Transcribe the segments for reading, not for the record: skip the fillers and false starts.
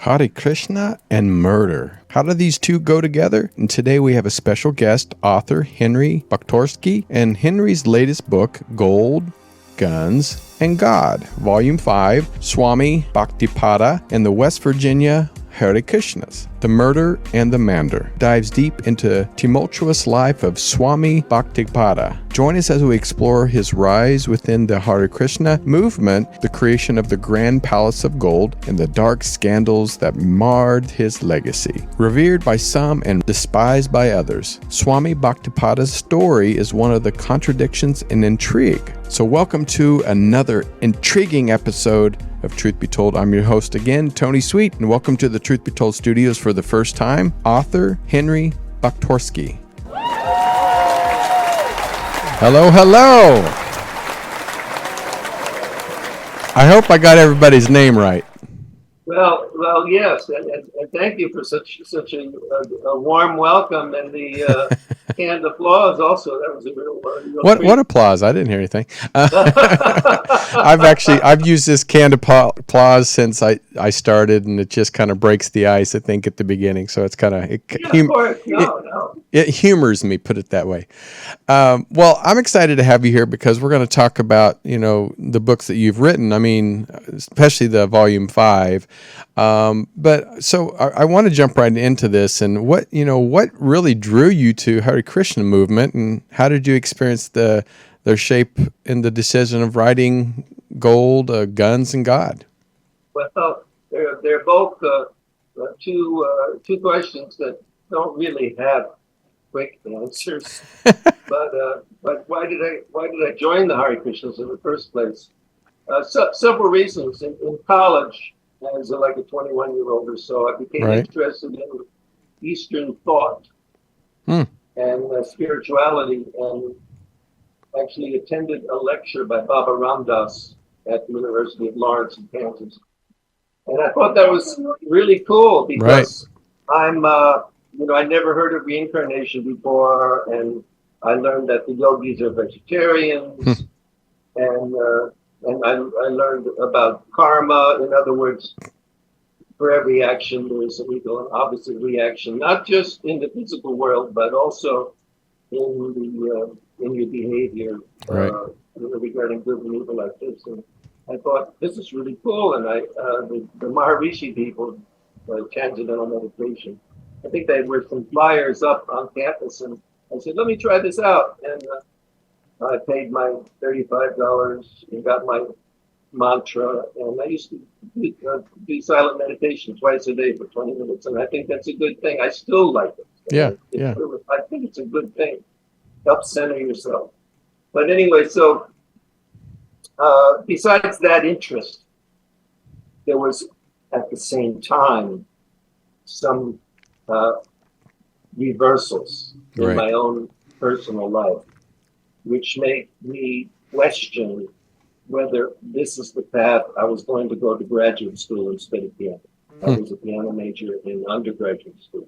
Hare Krishna and murder. How do these two go together? And today we have a special guest, author Henry Doktorski, and Henry's latest book, Gold, Guns, and God, Volume 5, Swami Bhaktipada and the West Virginia Hare Krishnas, The Murder and the Mandir, dives deep into tumultuous life of Swami Bhaktipada. Join us as we explore his rise within the Hare Krishna movement, the creation of the Grand Palace of Gold, and the dark scandals that marred his legacy. Revered by some and despised by others, Swami Bhaktipada's story is one of the contradictions and intrigue. So welcome to another intriguing episode of Truth Be Told. I'm your host again, Tony Sweet, and welcome to the Truth Be Told studios for the first time, author Henry Doktorski. Hello, hello. I hope I got everybody's name right. Well, yes, and thank you for such a warm welcome, and the canned applause also. That was a real what applause? I didn't hear anything. I've used this canned applause since I started, and it just kind of breaks the ice, I think, at the beginning. So it's kind of it humors me, put it that way. Well, I'm excited to have you here because we're going to talk about the books that you've written. I mean, especially the Volume 5. But so I want to jump right into this, and what really drew you to Hare Krishna movement, and how did you experience their shape in the decision of writing Gold, Guns, and God? Well, they're both two questions that don't really have quick answers. but why did I join the Hare Krishnas in the first place? Several reasons. In college, as like a 21-year-old or so, I became interested in Eastern thought and spirituality, and actually attended a lecture by Baba Ramdas at the University of Lawrence in Kansas. And I thought that was really cool because I never heard of reincarnation before, and I learned that the yogis are vegetarians, and I learned about karma. In other words, for every action, there is an equal and opposite reaction, not just in the physical world, but also in your behavior regarding good and evil like this. And I thought, this is really cool. And the Maharishi people, transcendental meditation, I think there were some flyers up on campus, and I said, let me try this out. And I paid my $35 and got my mantra, and I used to do silent meditation twice a day for 20 minutes, and I think that's a good thing. I still like it. I think it's a good thing. Help center yourself. But anyway, so besides that interest, there was at the same time some reversals in my own personal life, which made me question whether this is the path I was going to go to graduate school instead of piano. I was a piano major in undergraduate school.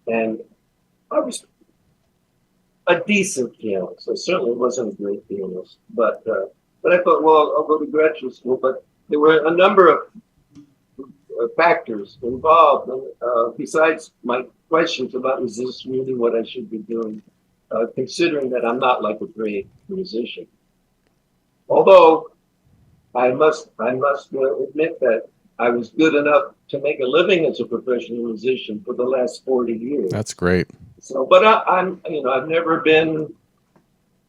And I was a decent pianist. I certainly wasn't a great pianist. But I thought, well, I'll go to graduate school. But there were a number of factors involved. And, besides my questions about, is this really what I should be doing? Considering that I'm not like a great musician. Although I must admit that I was good enough to make a living as a professional musician for the last 40 years. That's great. So, but I've never been,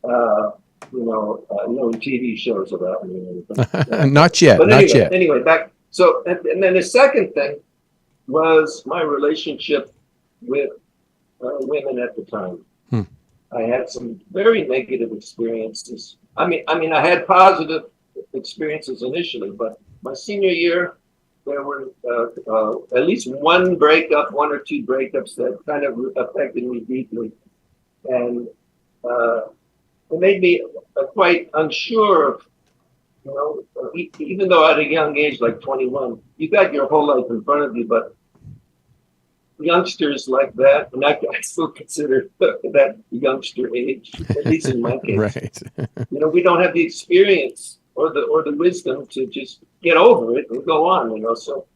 no TV shows about me or anything. Not yet. But not yet. Anyway, back. So, and then the second thing was my relationship with women at the time. I had some very negative experiences. I mean, I had positive experiences initially, but my senior year, there were at least one or two breakups that kind of affected me deeply. And it made me quite unsure of, even though at a young age, like 21, you got your whole life in front of you, but youngsters like that, and I still consider that youngster age, at least in my case. Right. We don't have the experience or the wisdom to just get over it and go on. So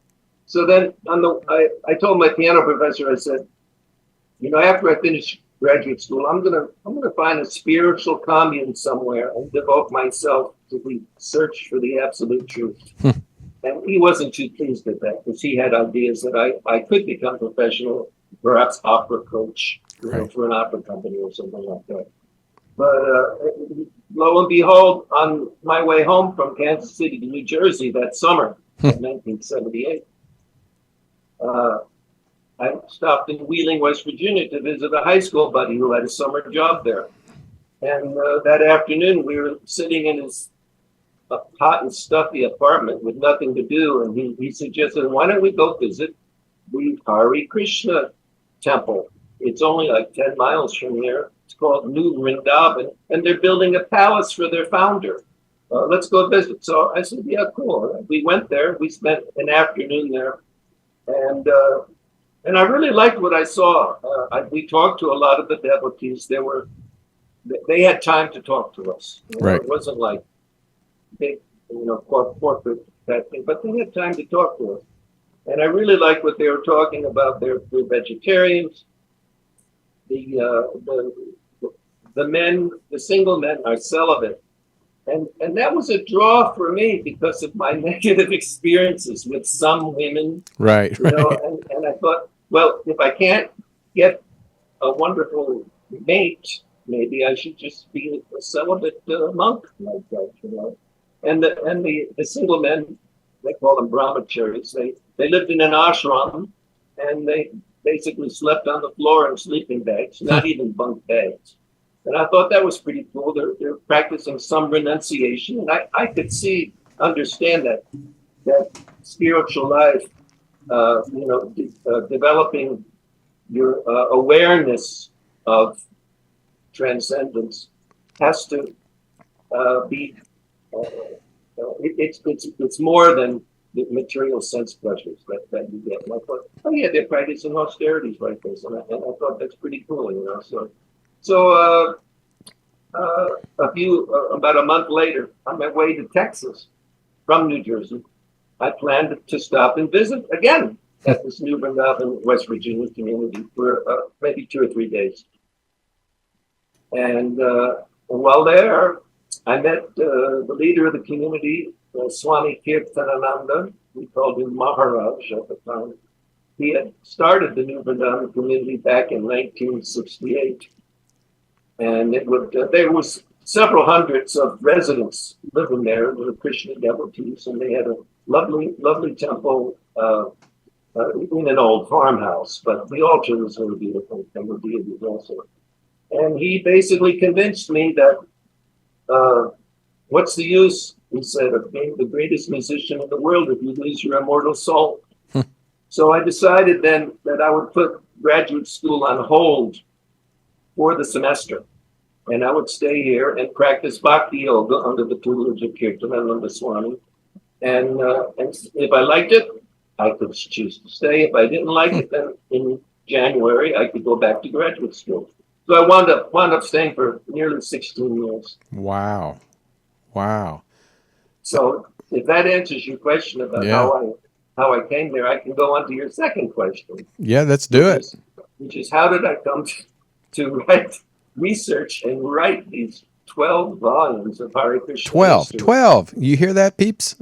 So then I told my piano professor, I said, after I finish graduate school, I'm gonna find a spiritual commune somewhere and devote myself to the search for the absolute truth. And he wasn't too pleased at that because he had ideas that I could become professional, perhaps opera coach, for an opera company or something like that. But lo and behold, on my way home from Kansas City to New Jersey that summer of 1978, I stopped in Wheeling, West Virginia to visit a high school buddy who had a summer job there. And that afternoon, we were sitting in his hot and stuffy apartment with nothing to do. And he suggested, why don't we go visit the Hare Krishna temple? It's only like 10 miles from here. It's called New Vrindavan, and they're building a palace for their founder. Let's go visit. So I said, yeah, cool. We went there. We spent an afternoon there. And I really liked what I saw. We talked to a lot of the devotees. They had time to talk to us. Right. It wasn't like big, corporate that thing, but they had time to talk to us. And I really liked what they were talking about. They're vegetarians. The single men are celibate. And that was a draw for me because of my negative experiences with some women. Right. And I thought, well, if I can't get a wonderful mate, maybe I should just be a celibate monk like that, And the single men, they call them brahmacharis. They lived in an ashram, and they basically slept on the floor in sleeping bags, not even bunk beds. And I thought that was pretty cool. They're practicing some renunciation, and I could understand that spiritual life, developing your awareness of transcendence has to be. It's more than the material sense pleasures that you get. And I thought, oh yeah, they're practicing austerities like this, and I thought that's pretty cool, So about a month later, on my way to Texas from New Jersey, I planned to stop and visit again at this New Vrindavan, West Virginia community for maybe 2 or 3 days. And while there, I met the leader of the community, Swami Kirtanananda. We called him Maharaj at the time. He had started the New Vrindavan community back in 1968. And there was several hundreds of residents living there, the Krishna devotees, and they had a lovely temple in an old farmhouse. But the altar was very beautiful, and the deities also. And he basically convinced me that what's the use, he said, of being the greatest musician in the world if you lose your immortal soul? So I decided then that I would put graduate school on hold for the semester. And I would stay here and practice bhakti yoga under the tutelage of Kirtanananda Swami. And if I liked it, I could choose to stay. If I didn't like it, then in January, I could go back to graduate school. So I wound up staying for nearly 16 years. Wow. So if that answers your question about how I came there, I can go on to your second question. Yeah, let's do it. Which is how did I come to research and write these 12 volumes of Hare Krishna? 12. You hear that, peeps?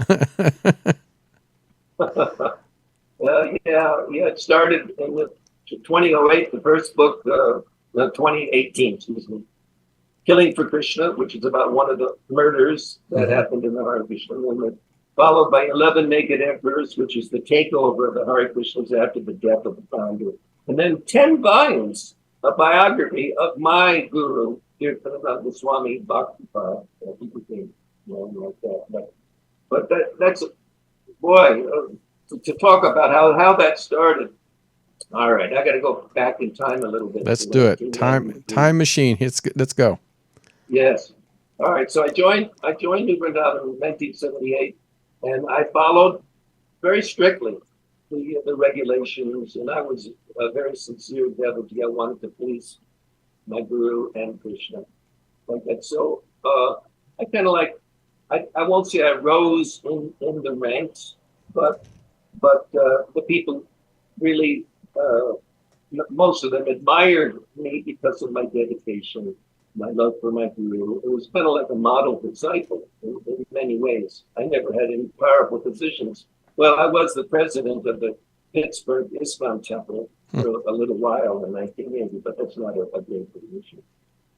It started in 2008, the first book, 2018, excuse me. Killing for Krishna, which is about one of the murders that happened in the Hare Krishna movement, followed by 11 Naked Emperors, which is the takeover of the Hare Krishnas after the death of the founder. And then 10 volumes, a biography of my guru, Kirtanananda Swami Bhaktipada. He became known like that. But that's, boy, to talk about how that started. All right, I got to go back in time a little bit. Let's do it. Time machine. Let's go. Yes. All right. So I joined New Vrindavan in 1978, and I followed very strictly the regulations, and I was a very sincere devotee. I wanted to please my guru and Krishna like that. So I kind of I won't say I rose in the ranks, but but the people really, most of them admired me because of my dedication, my love for my guru. It was kind of like a model disciple in many ways. I never had any powerful positions. Well, I was the president of the Pittsburgh Islam Temple for a little while in 1980, but that's not a great position.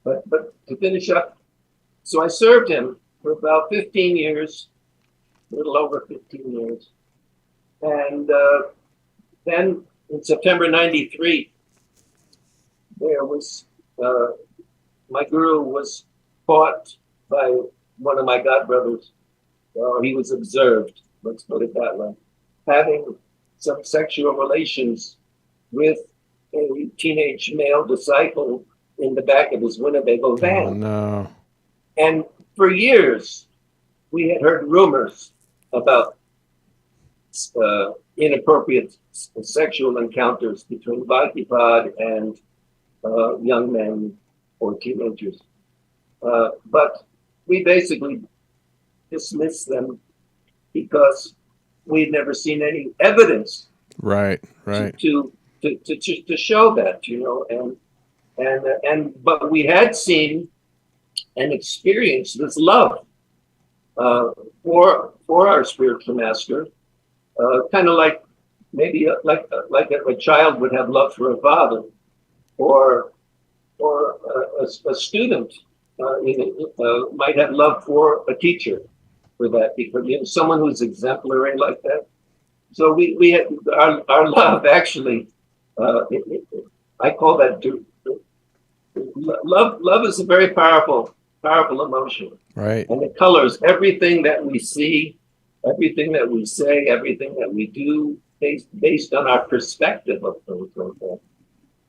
But to finish up, so I served him for about 15 years, a little over 15 years. And then in September 93, there was, my guru was caught by one of my godbrothers. He was observed, let's put it that way, having some sexual relations with a teenage male disciple in the back of his Winnebago van. Oh, no. And for years, we had heard rumors about inappropriate sexual encounters between Bhaktipada and young men or teenagers. But we basically dismissed them because we'd never seen any evidence Right. to show that, you know, but we had seen and experienced this love for our spiritual master, kind of like maybe like a child would have love for a father, or a student might have love for a teacher, for that, because you know, someone who's exemplary like that. So we had our love actually. I call that love. Love is a very powerful emotion, Right. and it colors everything that we see, everything that we say, everything that we do, based on our perspective of things like that.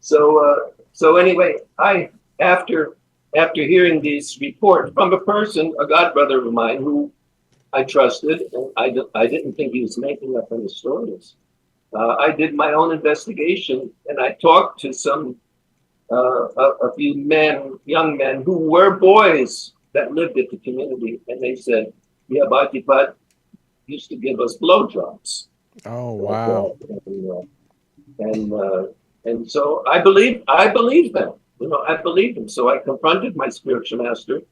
So anyway, after hearing these reports from a person, a godbrother of mine who I trusted, and I didn't think he was making up any stories. I did my own investigation, and I talked to a few young men who were boys that lived at the community, and they said, "Yeah, Bhaktipada used to give us blowjobs." Oh, wow. And so I believed them. You know, I believed them. So I confronted my spiritual master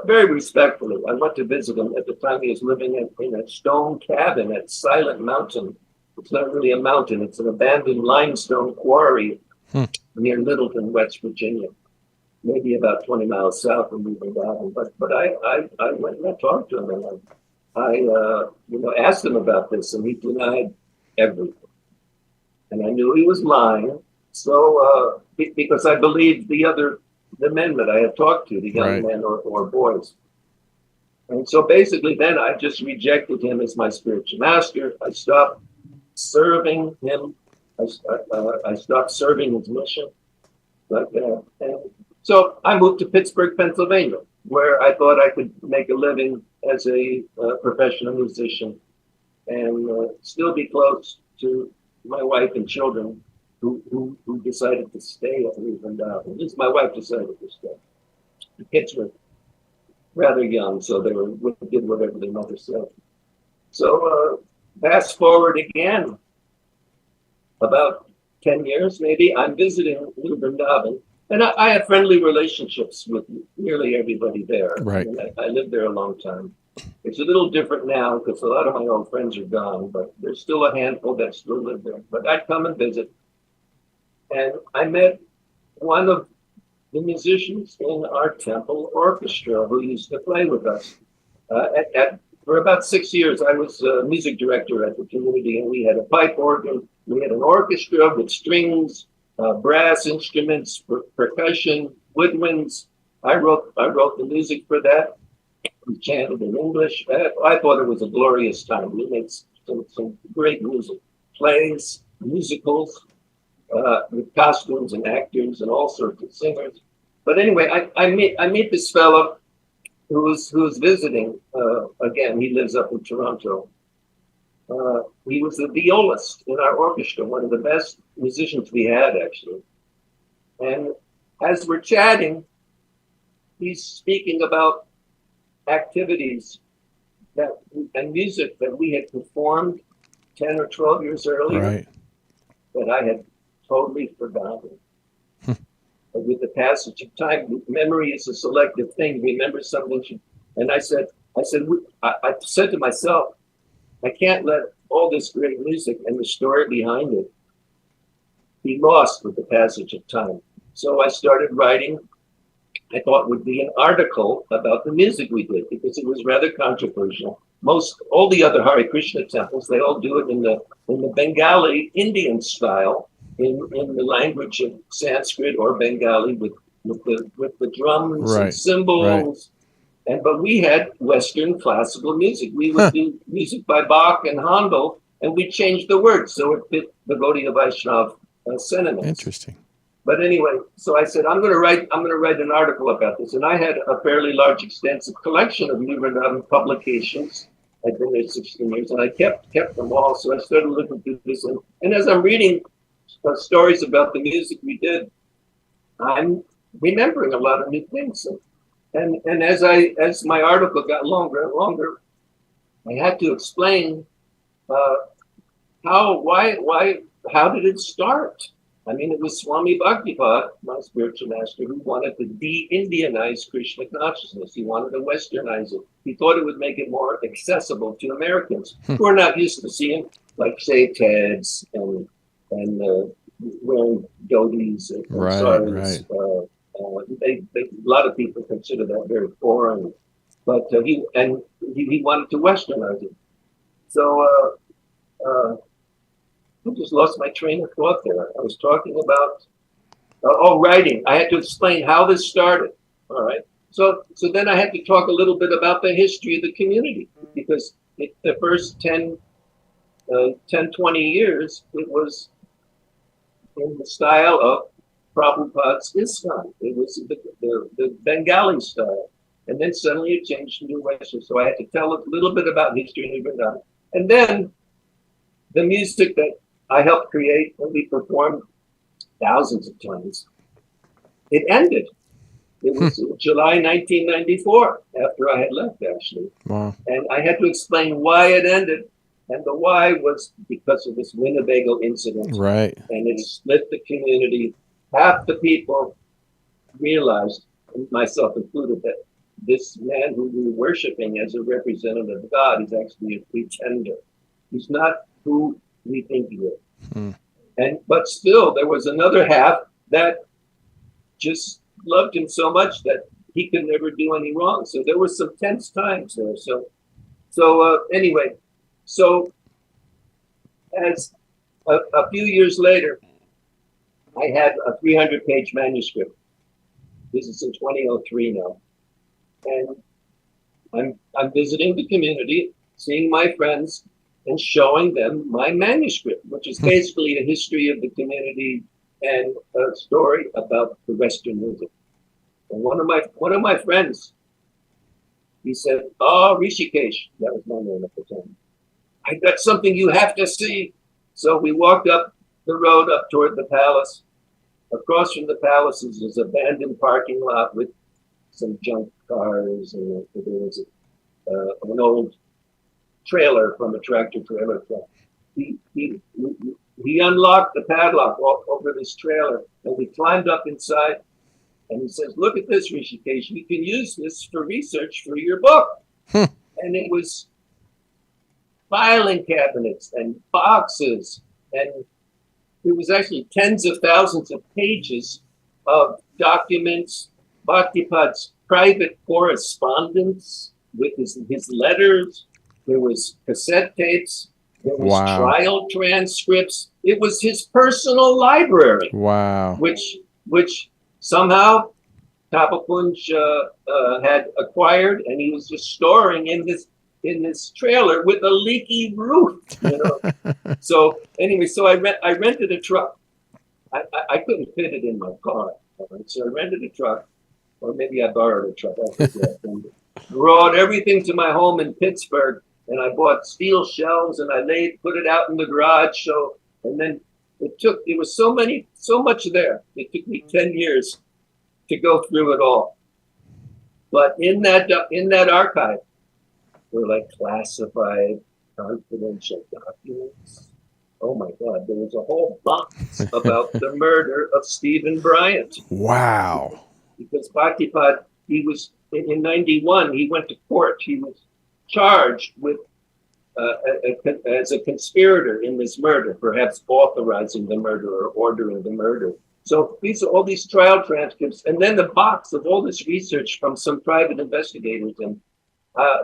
very respectfully. I went to visit him at the time. He was living in a stone cabin at Silent Mountain. It's not really a mountain. It's an abandoned limestone quarry near Littleton, West Virginia, maybe about 20 miles south of Weaver Valley. But I went and I talked to him, and I asked him about this, and he denied everything. And I knew he was lying. So because I believed the men that I had talked to, the young men or boys. And so basically then I just rejected him as my spiritual master. I stopped serving him. I stopped serving his mission. And so I moved to Pittsburgh, Pennsylvania, where I thought I could make a living as a professional musician and still be close to my wife and children who decided to stay at Revered. At least my wife decided to stay. The kids were rather young, so they did whatever their mother said. So fast forward again, about 10 years maybe, I'm visiting Revered, and I have friendly relationships with nearly everybody there. Right. I lived there a long time. It's a little different now because a lot of my old friends are gone, but there's still a handful that still live there. But I'd come and visit. And I met one of the musicians in our temple orchestra who used to play with us. For about 6 years, I was music director at the community, and we had a pipe organ. We had an orchestra with strings, brass instruments, percussion, woodwinds. I wrote the music for that. We chanted in English. I thought it was a glorious time. We made some great music, plays, musicals, with costumes and actors and all sorts of singers. But anyway, I meet this fellow who's visiting. Again, he lives up in Toronto. He was the violist in our orchestra, one of the best musicians we had, actually. And as we're chatting, he's speaking about activities and music that we had performed 10 or 12 years earlier Right. that I had totally forgotten. But with the passage of time, memory is a selective thing. Remember something, and I said to myself, I can't let all this great music and the story behind it be lost with the passage of time. So I started writing, I thought would be an article about the music we did, because it was rather controversial. All the other Hare Krishna temples, they all do it in the Bengali Indian style, in the language of Sanskrit or Bengali, with the drums and Right. cymbals. But we had Western classical music. We would do music by Bach and Handel, and we changed the words so it fit the Gaudiya Vaishnava sentiments. Interesting. But anyway, so I said, I'm going to write an article about this. And I had a fairly large, extensive collection of Niranam publications. I'd been there 16 years, and I kept them all. So I started looking through this. And as I'm reading stories about the music we did, I'm remembering a lot of new things. And as my article got longer and longer, I had to explain how did it start? I mean, it was Swami Bhaktipada, my spiritual master, who wanted to de-Indianize Krishna consciousness. He wanted to Westernize it. He thought it would make it more accessible to Americans who are not used to seeing, like, shaved heads and wearing dhotis and saris. A lot of people consider that very foreign, but he wanted to Westernize it. So I just lost my train of thought there. I was talking about writing. I had to explain how this started. All right. So then I had to talk a little bit about the history of the community, because the first 10, 20 years, it was in the style of Prabhupada's ISKCON. It was the Bengali style. And then suddenly it changed to Western. So I had to tell a little bit about history in Vrindavan. And then the music that I helped create and we performed thousands of times, it ended. It was July 1994, after I had left, actually. Wow. And I had to explain why it ended. And the why was because of this Winnebago incident. Right. And it split the community. Half the people realized, myself included, that this man who we were worshiping as a representative of God is actually a pretender. He's not who we think he is. But still, there was another half that just loved him so much that he could never do any wrong. So there were some tense times there. Anyway, so as a few years later, I had a 300-page manuscript. This is in 2003 now. And I'm visiting the community, seeing my friends, and showing them my manuscript, which is basically a history of the community and a story about the Western music. And one of my friends, he said, "Oh, Rishikesh," that was my name at the time, "I got something you have to see." So we walked up the road up toward the palace. Across from the palace is this abandoned parking lot with some junk cars, and there was an old trailer from a tractor trailer truck. He unlocked the padlock over this trailer, and we climbed up inside. And he says, "Look at this, Rishikesh. You can use this for research for your book." And it was filing cabinets and boxes, and it was actually tens of thousands of pages of documents, Bhaktipada's private correspondence with his letters. There was cassette tapes. There was trial transcripts. It was his personal library. Wow. Which somehow Tapakunj had acquired, and he was just storing in this trailer with a leaky roof. So anyway, so I rented a truck. I couldn't fit it in my car, so I rented a truck, or maybe I borrowed a truck. I forget. And brought everything to my home in Pittsburgh, and I bought steel shelves, and I put it out in the garage. So, and then it was so much there. It took me 10 years to go through it all. But in that archive were like classified confidential documents. Oh my God, there was a whole box about the murder of Stephen Bryant. Wow. Because Bhaktipada, he was, in 91, he went to court. He was charged with, as a conspirator in this murder, perhaps authorizing the murder or ordering the murder. So these are all these trial transcripts, and then the box of all this research from some private investigators. And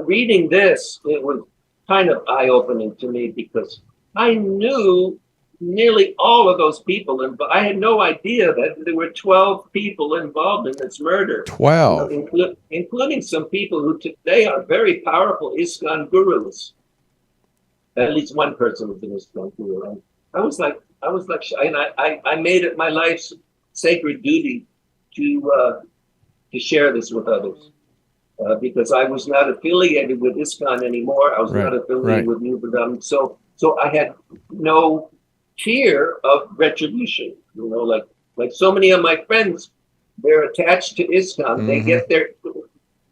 reading this, it was kind of eye-opening to me because I knew nearly all of those people, and I had no idea that there were 12 people involved in this murder. 12. Including some people who today are very powerful ISKCON gurus. At least one person was an ISKCON guru. And I was like, and I made it my life's sacred duty to share this with others. Because I was not affiliated with ISKCON anymore. I was not affiliated with New Buddhism. So I had no fear of retribution. You know, like so many of my friends, they're attached to ISKCON. Mm-hmm. They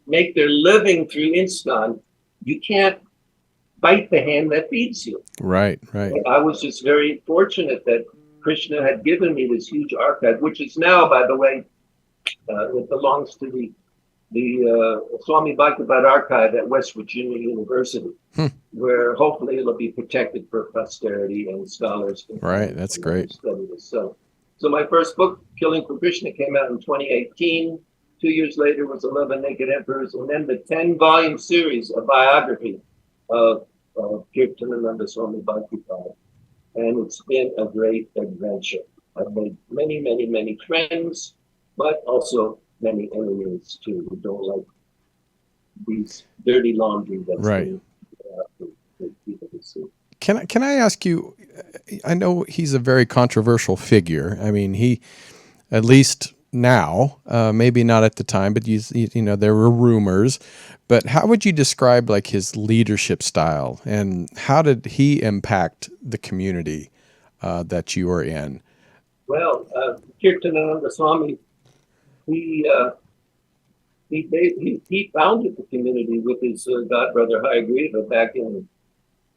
make their living through ISKCON. You can't bite the hand that feeds you. Right. I was just very fortunate that Krishna had given me this huge archive, which is now, by the way, it belongs to the Swami Bhaktipada archive at West Virginia University, where hopefully it'll be protected for posterity and scholars. Right, that's great. Study this. So my first book, Killing for Krishna, came out in 2018. 2 years later was 11 Naked Emperors, and then the 10-volume series, a biography of Kirtanananda Swami Bhaktipada. And it's been a great adventure. I've made many, many, many friends, but also many enemies too, who don't like these dirty laundry that's people to see. Can I ask you, I know he's a very controversial figure. I mean, he, at least now, maybe not at the time, but you know, there were rumors, but how would you describe like his leadership style, and how did he impact the community that you are in? Well, Kirtanananda Swami, he founded the community with his godbrother Hayagriva back in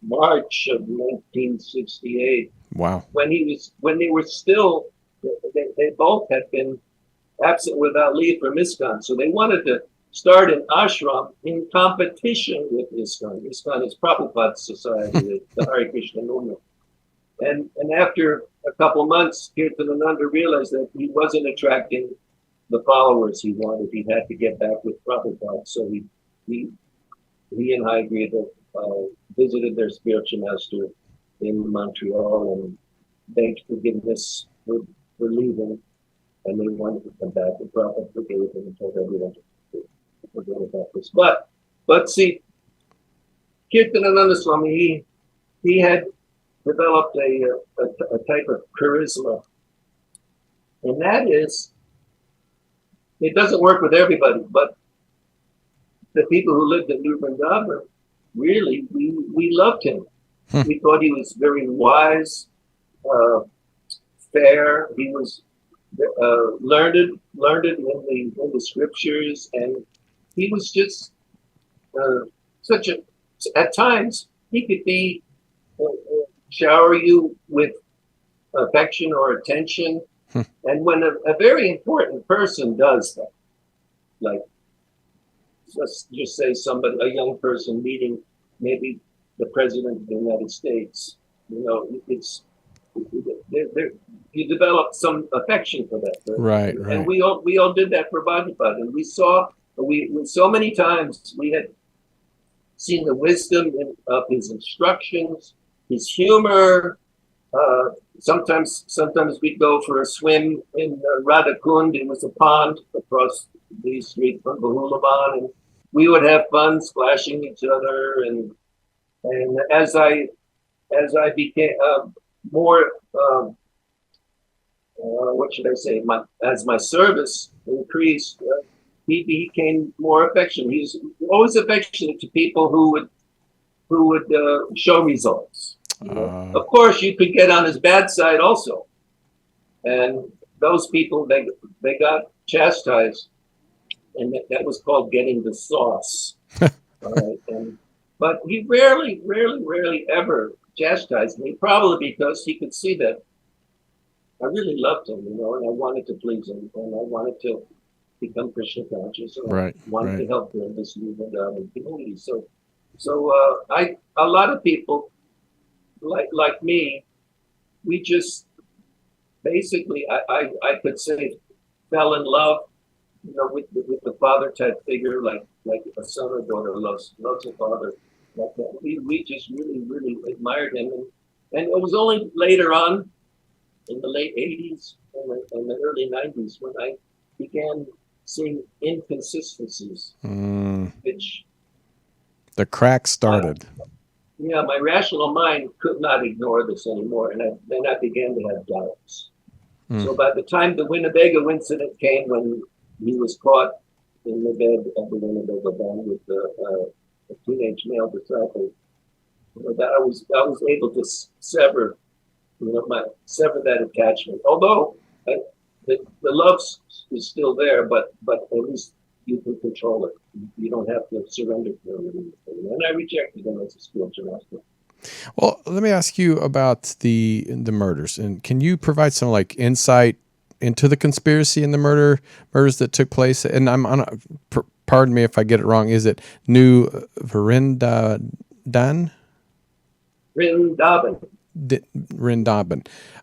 March of 1968. Wow! When they were still, they both had been absent without leave from ISKCON, so they wanted to start an ashram in competition with ISKCON. ISKCON is Prabhupada's society, the Hare Krishna movement. And after a couple of months, Kirtanananda realized that he wasn't attracting the followers he wanted. He had to get back with Prabhupada. So he and Hayagriva visited their spiritual master in Montreal and begged forgiveness for leaving. And they wanted to come back. And Prabhupada forgave them and told everyone to forget about this. But see, Kirtanananda Swami, he had developed a type of charisma. And that is, it doesn't work with everybody, but the people who lived in New Vrindavan, really, we loved him. We thought he was very wise, fair. He was learned in the scriptures, and he was just at times, he could be, shower you with affection or attention. And when a very important person does that, like, let's just say a young person meeting maybe the president of the United States, you know, you develop some affection for that person. Right. And we all did that for Bhaktipada. And we so many times we had seen the wisdom of his instructions, his humor. Sometimes we'd go for a swim in Radhakund. It was a pond across the street from Bahulavan, and we would have fun splashing each other. And as I became more, what should I say? As my service increased, he became more affectionate. He was always affectionate to people who would show results. Of course, you could get on his bad side also, and those people they got chastised, and that was called getting the sauce. All right, But he rarely ever chastised me, probably because he could see that I really loved him, and I wanted to please him, and I wanted to become Krishna conscious, and I wanted to help build this movement out in the community. A lot of people like me, we just basically, I could say, fell in love, with the father type figure, like a son or daughter loves a father. Like that. We just really admired him, and it was only later on, in the late '80s and the early '90s, when I began seeing inconsistencies, which the crack started. My rational mind could not ignore this anymore, and then I began to have doubts. So by the time the Winnebago incident came, when he was caught in the bed of the Winnebago band with a teenage male disciple, that I was able to sever that attachment. Although the love is still there, but at least you can control it. You don't have to surrender to it. And I rejected him as a spiritual master. Well, let me ask you about the murders, and can you provide some insight into the conspiracy and the murders that took place? And pardon me if I get it wrong. Is it New Vrindavan? Vrindavan.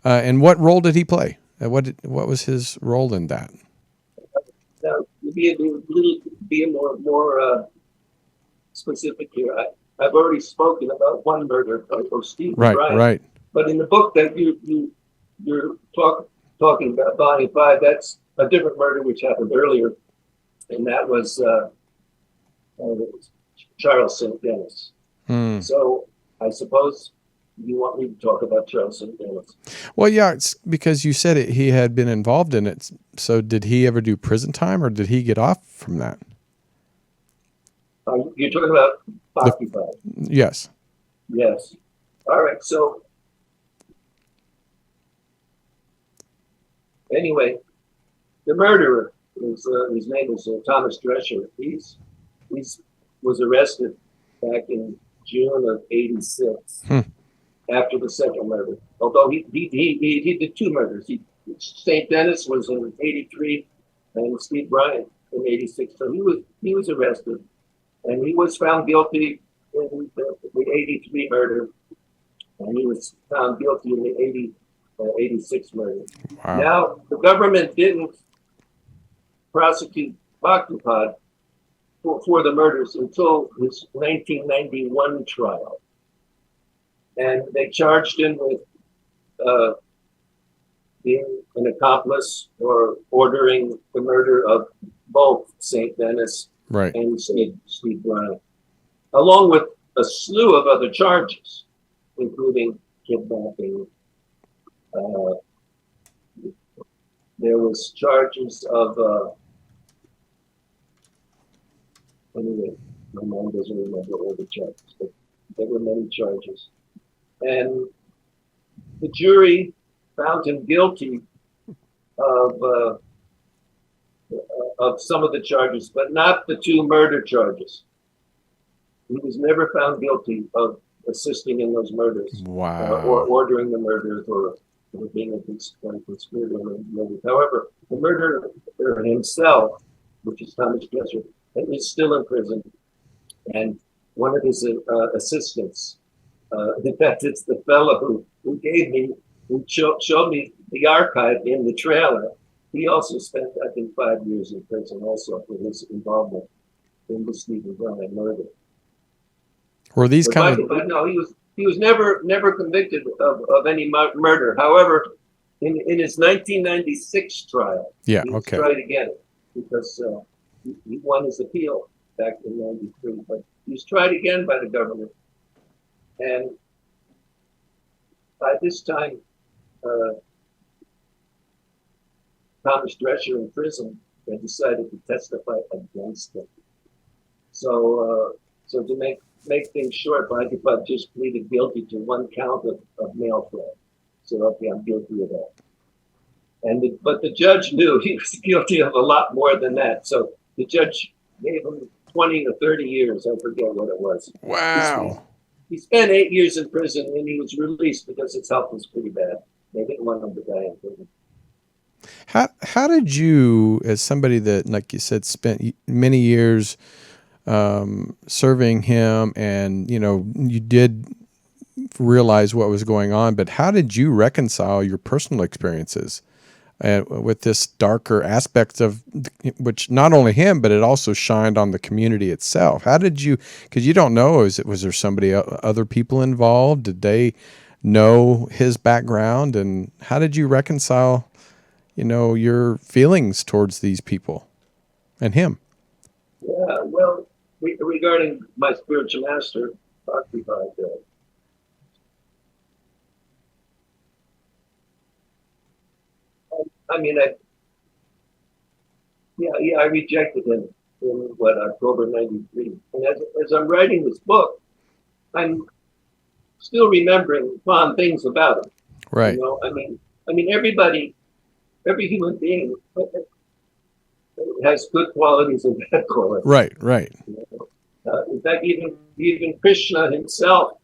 And what role did he play? What was his role in that? Now, to be more specific here, I've already spoken about one murder of Steve Bryant. Right. But in the book that you're talking about, Volume 5, that's a different murder which happened earlier, and that was Charles St. Dennis. So I suppose you want me to talk about Charles St. Dennis. Well, yeah, it's because you said he had been involved in it. So did he ever do prison time, or did he get off from that? You're talking about Bhaktipada? Yes. Yes. All right. So anyway, the murderer, his name was Thomas Drescher. He was arrested back in June of '86 after the second murder. Although he did two murders. St. Dennis was in '83 and Steve Bryant in '86. So he was arrested, and he was found guilty in the '83 murder, and he was found guilty in the '86 murder. Wow. Now, the government didn't prosecute Bhaktipada for the murders until his 1991 trial. And they charged him with being an accomplice or ordering the murder of both St. Dennis and Steve Bryant, along with a slew of other charges, including kidnapping. There was charges of anyway, my mom doesn't remember all the charges, but there were many charges. And the jury found him guilty of some of the charges, but not the two murder charges. He was never found guilty of assisting in those murders, or ordering the murders, or being a conspirator in the murders. However, the murderer himself, which is Thomas Drescher, is still in prison, and one of his assistants, in fact, it's the fellow who showed me the archive in the trailer. He also spent, I think, 5 years in prison also for his involvement in the Stephen Bryant murder. Were these but no, he was never convicted of any murder. However, in his 1996 trial, he was tried again because he won his appeal back in '93. But he was tried again by the government, and by this time, Thomas Drescher in prison had decided to testify against him. So to make things short, Bhaktipada just pleaded guilty to one count of mail fraud. So okay, I'm guilty of that. But the judge knew he was guilty of a lot more than that. So the judge gave him 20 or 30 years. I forget what it was. Wow. He spent 8 years in prison, and he was released because his health was pretty bad. They didn't want him to die in prison. How did you, as somebody that, like you said, spent many years serving him, and you did realize what was going on, but how did you reconcile your personal experiences with this darker aspect of which not only him, but it also shined on the community itself? How did you? Because you don't know, was there somebody, other people involved? Did they know his background, and how did you reconcile your feelings towards these people and him? Yeah, well, regarding my spiritual master, Bhaktipada, I rejected him in October '93. And as I'm writing this book, I'm still remembering fond things about him. Right. Everybody, every human being has good qualities and bad qualities. Right. In fact, even Krishna himself,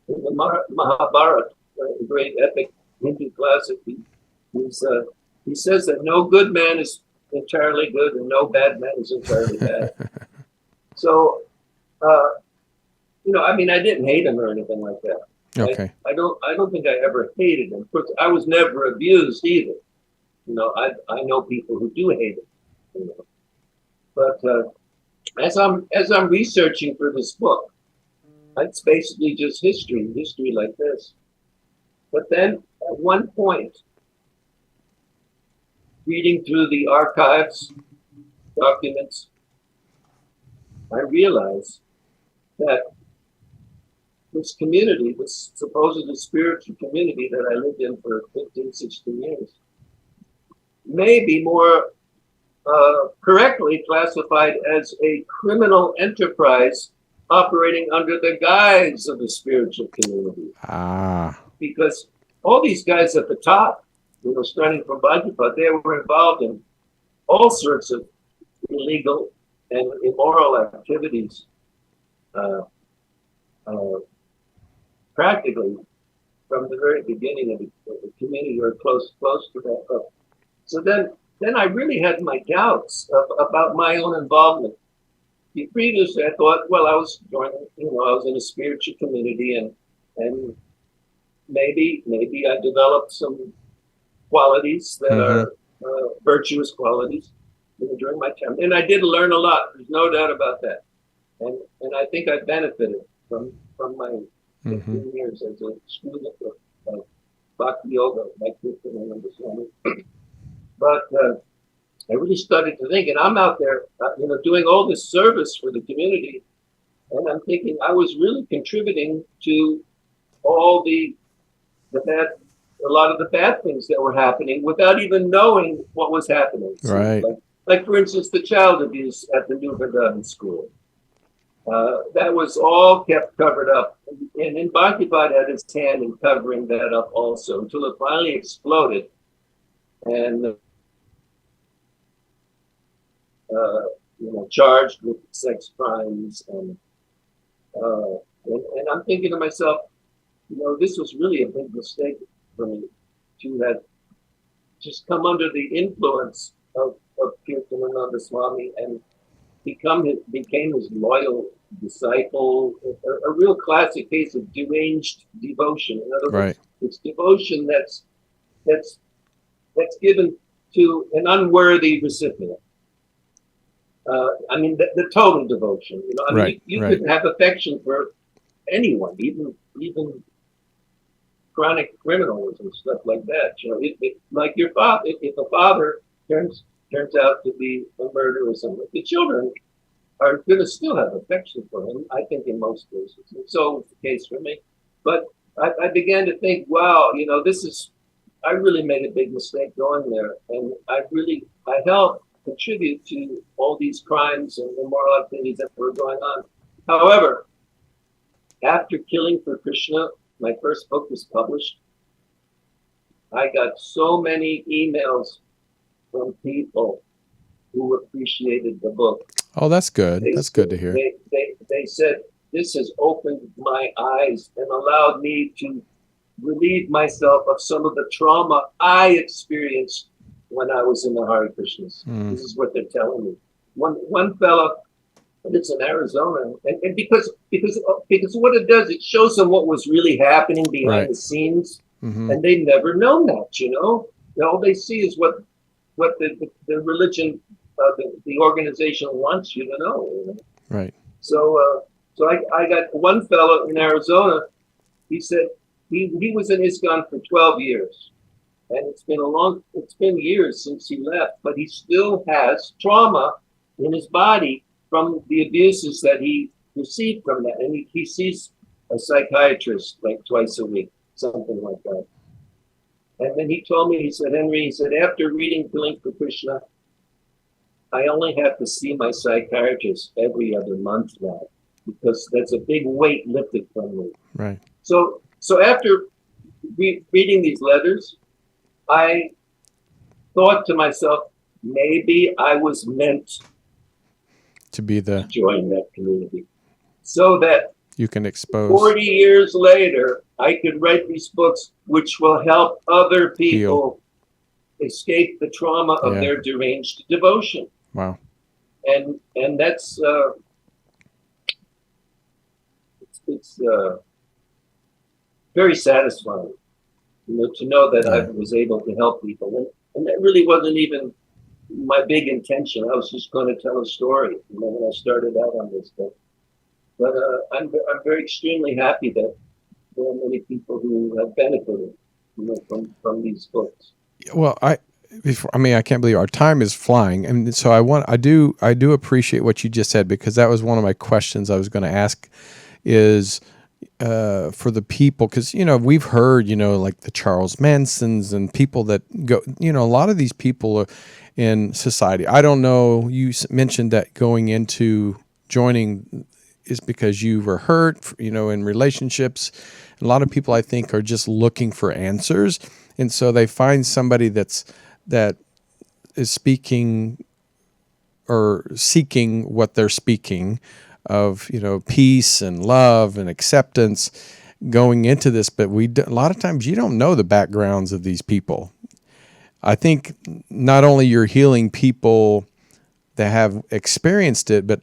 in the Mahabharata, a great epic Hindu classic, he says that no good man is entirely good and no bad man is entirely bad. So, I didn't hate him or anything like that. Okay. I don't think I ever hated him. Of course, I was never abused either. I know people who do hate him. But as I'm researching for this book, it's basically just history like this. But then at one point, reading through the archives, documents, I realized that this community, this supposedly spiritual community that I lived in for 15, 16 years, may be more correctly classified as a criminal enterprise operating under the guise of the spiritual community. Because all these guys at the top, starting from Bhaktipada, they were involved in all sorts of illegal and immoral activities, practically from the very beginning of the community, or close to that. So then I really had my doubts about my own involvement. Previously, I thought, well, I was joining, I was in a spiritual community, and maybe I developed some qualities that are virtuous qualities during my time, and I did learn a lot. There's no doubt about that, and I think I benefited from my 15 years as a student of Bhakti Yoga, like Krishna and Swami. But I really started to think, and I'm out there, doing all this service for the community, and I'm thinking I was really contributing to all a lot of the bad things that were happening without even knowing what was happening. So, right. Like for instance, the child abuse at the New Vrindavan school. That was all kept covered up, and Bhaktipada had his hand in covering that up also, until it finally exploded, and charged with sex crimes, and I'm thinking to myself, this was really a big mistake for me to have just come under the influence of Kirtanananda Swami and became his loyal disciple, a real classic case of deranged devotion. In other words, it's devotion that's given to an unworthy recipient. The total devotion. You could have affection for anyone, even chronic criminals and stuff like that. Like your father, if a father turns out to be a murderer or something, the children are going to still have affection for him, I think, in most cases. And so was the case for me. But I began to think, wow, I really made a big mistake going there, and I helped contribute to all these crimes and immoral activities that were going on. However, after Killing for Krishna, my first book was published, I got so many emails from people who appreciated the book. Oh, that's good. They That's good to hear. they said this has opened my eyes and allowed me to relieve myself of some of the trauma I experienced when I was in the Hare Krishnas. Mm. This is what they're telling me. One fella, and it's in Arizona, and because what it does, it shows them what was really happening behind the scenes, and they never known that. All they see is what the religion, the organization wants you to know. Right. So I got one fellow in Arizona. He said he was in ISKCON for 12 years, and it's been years since he left, but he still has trauma in his body from the abuses that he received from that, and he sees a psychiatrist like twice a week, something like that. And then he told me, he said, Henry, he said, after reading Killing for Krishna, I only have to see my psychiatrist every other month now, because that's a big weight lifted from me. Right. So after reading these letters, I thought to myself, maybe I was meant to join that community, so that you can expose 40 years later, I could write these books which will help other people escape the trauma of their deranged devotion. Wow. And that's it's very satisfying, to know that I was able to help people. And that really wasn't even my big intention. I was just going to tell a story, when I started out on this thing. But I'm very extremely happy that there are many people who have benefited, from these books. Well, I can't believe our time is flying, and so I do appreciate what you just said, because that was one of my questions I was going to ask, is for the people, because we've heard like the Charles Mansons and people that go, a lot of these people are in society. I don't know. You mentioned that going into joining is because you were hurt, in relationships. A lot of people, I think, are just looking for answers, and so they find somebody that is speaking or seeking what they're speaking of, peace and love and acceptance going into this. But a lot of times you don't know the backgrounds of these people. I think not only you're healing people that have experienced it, but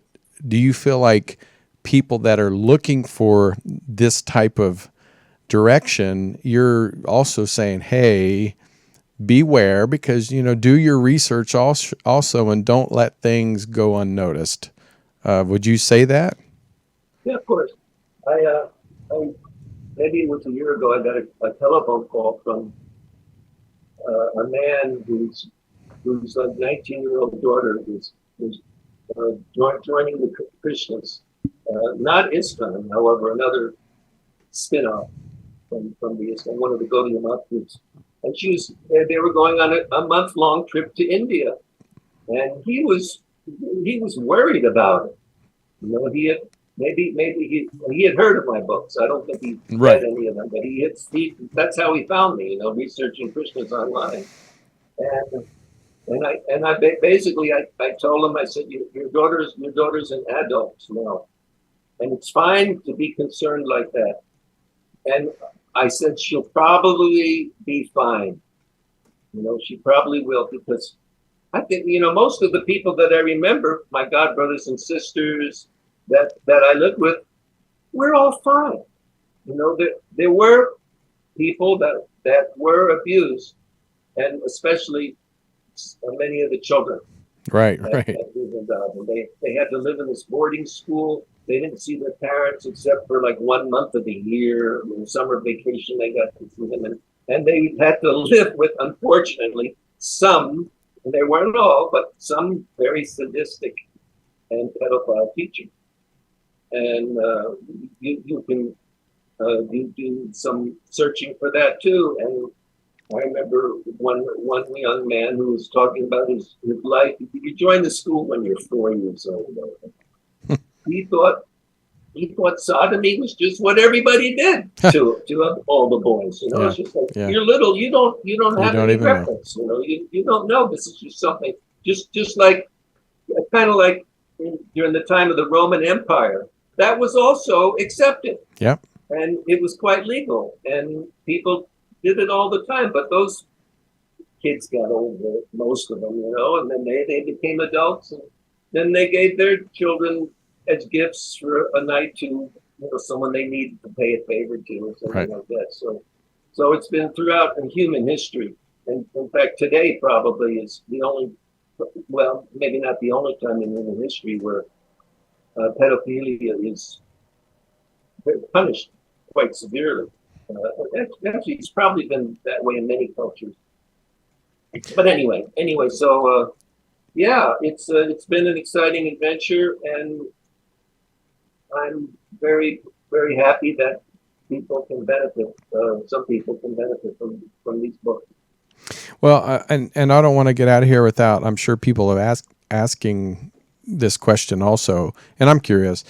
do you feel like people that are looking for this type of direction, you're also saying, hey, beware, because, do your research also, and don't let things go unnoticed. Would you say that? Yeah, of course. I maybe it was a year ago, I got a telephone call from a man whose 19-year-old daughter was joining the Krishnas. Not ISKCON, however, another spin-off from the ISKCON, one of the Gaudiya Math groups. And they were going on a month-long trip to India. And he was worried about it. He had he had heard of my books. I don't think he read any of them, but that's how he found me, researching Krishnas online. And I basically told him, I said, your daughter's an adult now, and it's fine to be concerned like that. And I said, she'll probably be fine. She probably will, because I think, most of the people that I remember, my god brothers and sisters that I lived with, we're all fine. There were people that were abused, and especially many of the children. Right. They had to live in this boarding school. They didn't see their parents except for like 1 month of the year. In summer vacation, they got to see them. And they had to live with, unfortunately, some, and they weren't all, but some very sadistic and pedophile teachers. And you can do some searching for that too. And I remember one young man who was talking about his life. You join the school when you're 4 years old. He thought sodomy was just what everybody did to all the boys. It's just like, you're little, you don't have any reference. You don't know. This is just something. Just like kind of like during the time of the Roman Empire, that was also accepted. Yep. And it was quite legal, and people did it all the time. But those kids got over it, most of them, and then they became adults, and then they gave their children as gifts for a night to someone they needed to pay a favor to or something like that. So it's been throughout in human history, and in fact today probably is the only, well, maybe not the only time in human history where pedophilia is punished quite severely. Actually, it's probably been that way in many cultures. But anyway, so yeah, it's been an exciting adventure, and I'm very, very happy that people can benefit. Some people can benefit from these books. Well, and I don't want to get out of here without, I'm sure people have asking this question also, and I'm curious.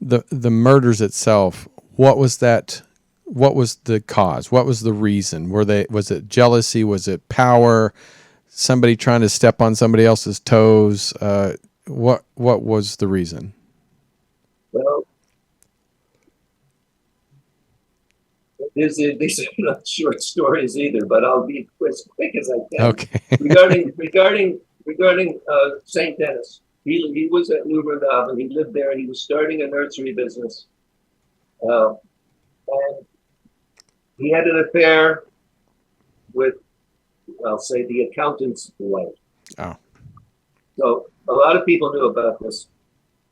The murders itself, what was that? What was the cause? What was the reason? Was it jealousy? Was it power? Somebody trying to step on somebody else's toes? What was the reason? Well, these are not short stories either, but I'll be as quick as I can. Okay. regarding Saint Denis, he was at New Vrindavan. He lived there, and he was starting a nursery business, and he had an affair with, I'll say, the accountant's wife. Oh. So a lot of people knew about this.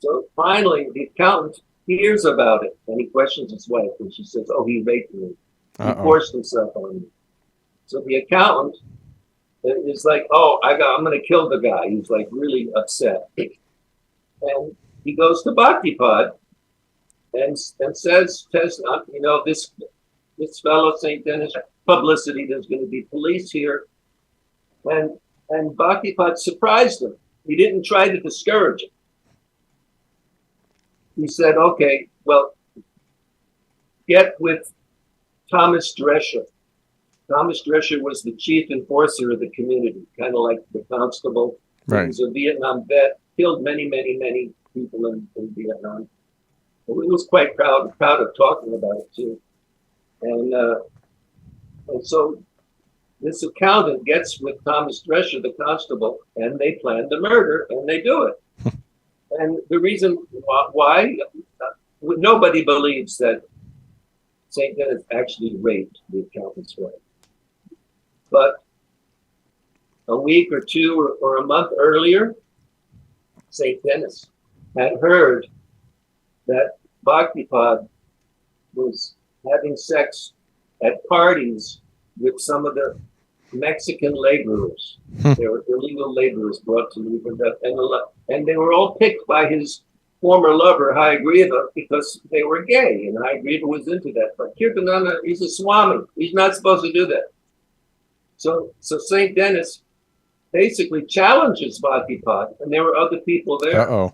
So finally, the accountant hears about it, and he questions his wife, and she says, "Oh, he raped me. He forced himself on me." So the accountant is like, "Oh, I'm going to kill the guy." He's like really upset, and he goes to Bhaktipad and says, this fellow Saint Denis, publicity. There's going to be police here, and Bhaktipad surprised him. He didn't try to discourage him. He said, "Okay, well, get with Thomas Drescher." Thomas Drescher was the chief enforcer of the community, kind of like the constable. Right. He was a Vietnam vet, killed many, many, many people in Vietnam. He was quite proud of talking about it too. And so this accountant gets with Thomas Drescher, the constable, and they plan the murder, and they do it. And the reason why, nobody believes that St. Denis actually raped the accountant's wife. But a week or two or a month earlier, St. Denis had heard that Bhaktipad was having sex at parties with some of the Mexican laborers. They were illegal laborers brought to Libertad, and they were all picked by his former lover, Hayagriva, because they were gay, and Hayagriva was into that. But Kirtananda, he's a Swami. He's not supposed to do that. So St. Denis basically challenges Bhaktipad, and there were other people there. Uh-oh.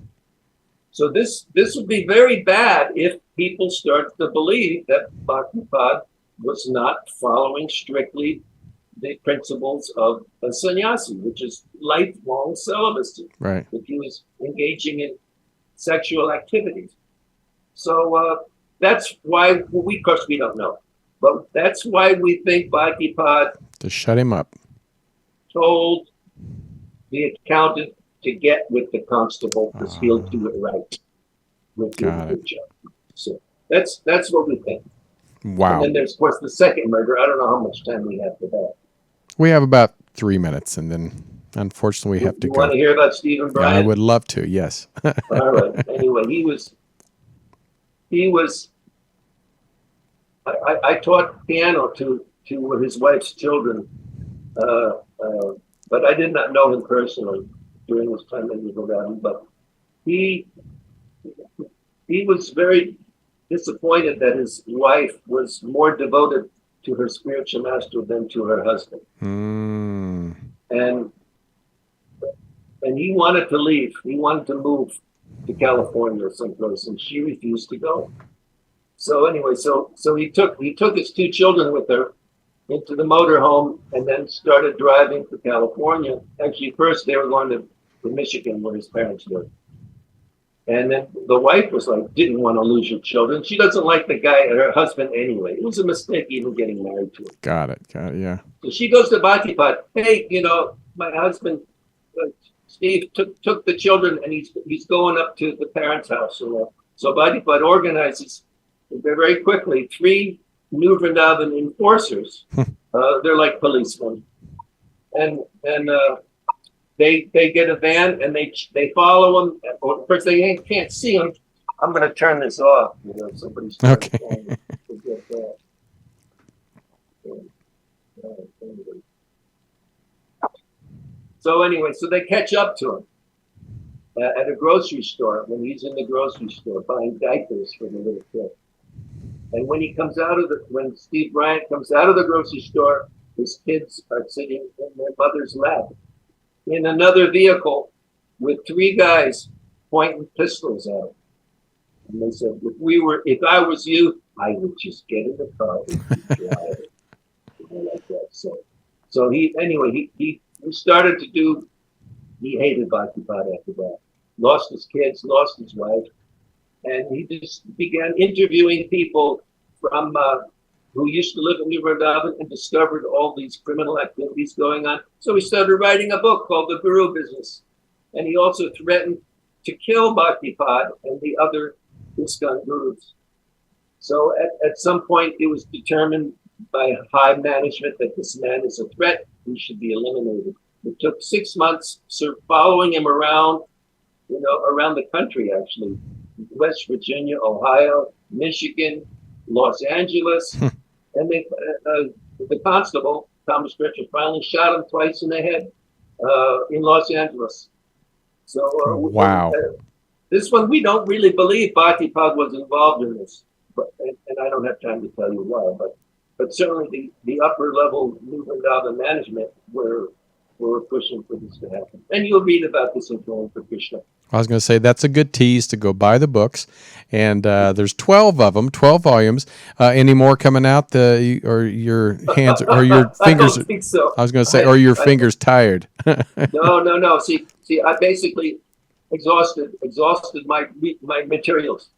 So this would be very bad if people start to believe that Bhaktipad was not following strictly the principles of a sannyasi, which is lifelong celibacy. Right. If he was engaging in sexual activities. So that's why, of course, we don't know. But that's why we think Bhaktipad to shut him up told the accountant to get with the constable because he'll do it right. We'll do a good job. So that's what we think. Wow. And then there's, of course, the second murder. I don't know how much time we have for that. We have about 3 minutes, and then unfortunately we have to go. You want to hear about Stephen Bryant? I would love to, yes. All right. Anyway, he was I taught piano to his wife's children, but I did not know him personally during this time in Vietnam. But he was very disappointed that his wife was more devoted to her spiritual master than to her husband. And he wanted to leave. He wanted to move to California or someplace, and she refused to go. So anyway, so he took his two children with her into the motorhome and then started driving to California. Actually, first they were going to Michigan, where his parents lived. And then the wife was like, didn't want to lose her children. She doesn't like the guy, her husband anyway. It was a mistake even getting married to him. Got it. Yeah. So she goes to Bhaktipada. Hey, my husband, Steve, took the children and he's going up to the parents' house. So Bhaktipada organizes very quickly 3 New Vrindavan enforcers. They're like policemen. And they get a van and they follow them. Of course, they can't see them. I'm going to turn this off. Somebody's okay. So anyway, so they catch up to him at a grocery store when he's in the grocery store buying diapers for the little kid. And when Steve Bryant comes out of the grocery store, his kids are sitting in their mother's lap in another vehicle with 3 guys pointing pistols at him. And they said, if I was you, I would just get in the car and drive it. Like that. So he started to do, he hated Bhaktipada after that. Lost his kids, lost his wife. And he just began interviewing people from who used to live in New Vrindavan and discovered all these criminal activities going on. So he started writing a book called The Guru Business. And he also threatened to kill Bhaktipada and the other ISKCON gurus. So at some point, it was determined by high management that this man is a threat. He should be eliminated. It took 6 months following him around, around the country, actually. West Virginia, Ohio, Michigan, Los Angeles. And the constable, Thomas Pritchard, finally shot him twice in the head in Los Angeles. So wow. This one, we don't really believe Bhaktipada was involved in this. And I don't have time to tell you why, but certainly the upper level New Vrindavan management were pushing for this to happen. And you'll read about this in Going for Krishna. I was going to say that's a good tease to go buy the books, and there's 12 of them, 12 volumes. Any more coming out? Or your hands or your fingers? I don't think so. I was going to say, or your fingers tired? No. See, I basically exhausted my materials.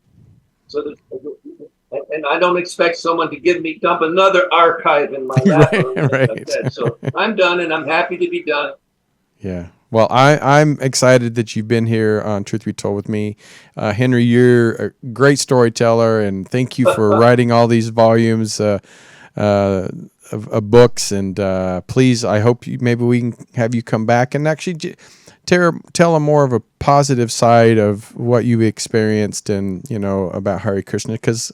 So and I don't expect someone to dump another archive in my lap. Right. Like that. So I'm done, and I'm happy to be done. Yeah. Well, I'm excited that you've been here on Truth Be Told with me. Henry, you're a great storyteller, and thank you for writing all these volumes of books. And please, I hope maybe we can have you come back and actually tell them more of a positive side of what you experienced and, about Hare Krishna. Because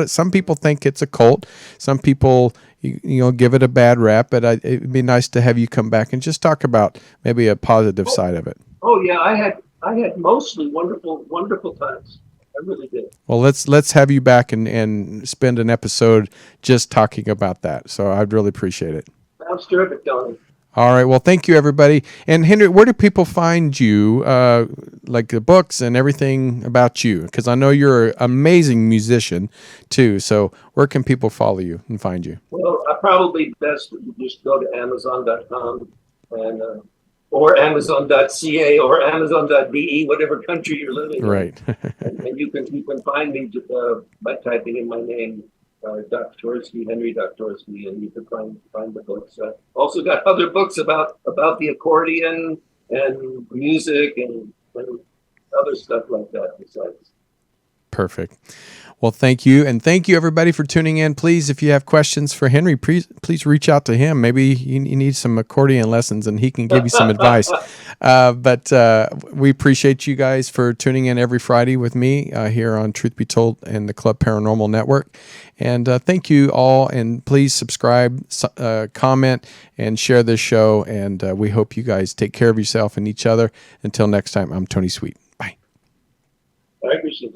some people think it's a cult. Some people, give it a bad rap, but it'd be nice to have you come back and just talk about maybe a positive side of it. Oh yeah, I had mostly wonderful times. I really did. Well, let's have you back and spend an episode just talking about that. So I'd really appreciate it. Sounds terrific, Tony. All right. Well, thank you, everybody. And Henry, where do people find you, like the books and everything about you? Because I know you're an amazing musician, too. So where can people follow you and find you? Well, probably best to just go to Amazon.com and or Amazon.ca or Amazon.de, whatever country you're living in. Right. and you can find me by typing in my name. Doktorski, Henry Doktorski, and you can find the books. Also got other books about the accordion and music and other stuff like that besides. Perfect. Well, thank you. And thank you, everybody, for tuning in. Please, if you have questions for Henry, please reach out to him. Maybe you need some accordion lessons and he can give you some advice. But we appreciate you guys for tuning in every Friday with me here on Truth Be Told and the Club Paranormal Network. And thank you all. And please subscribe, comment, and share this show. And we hope you guys take care of yourself and each other. Until next time, I'm Tony Sweet. Bye. Hare Krishna.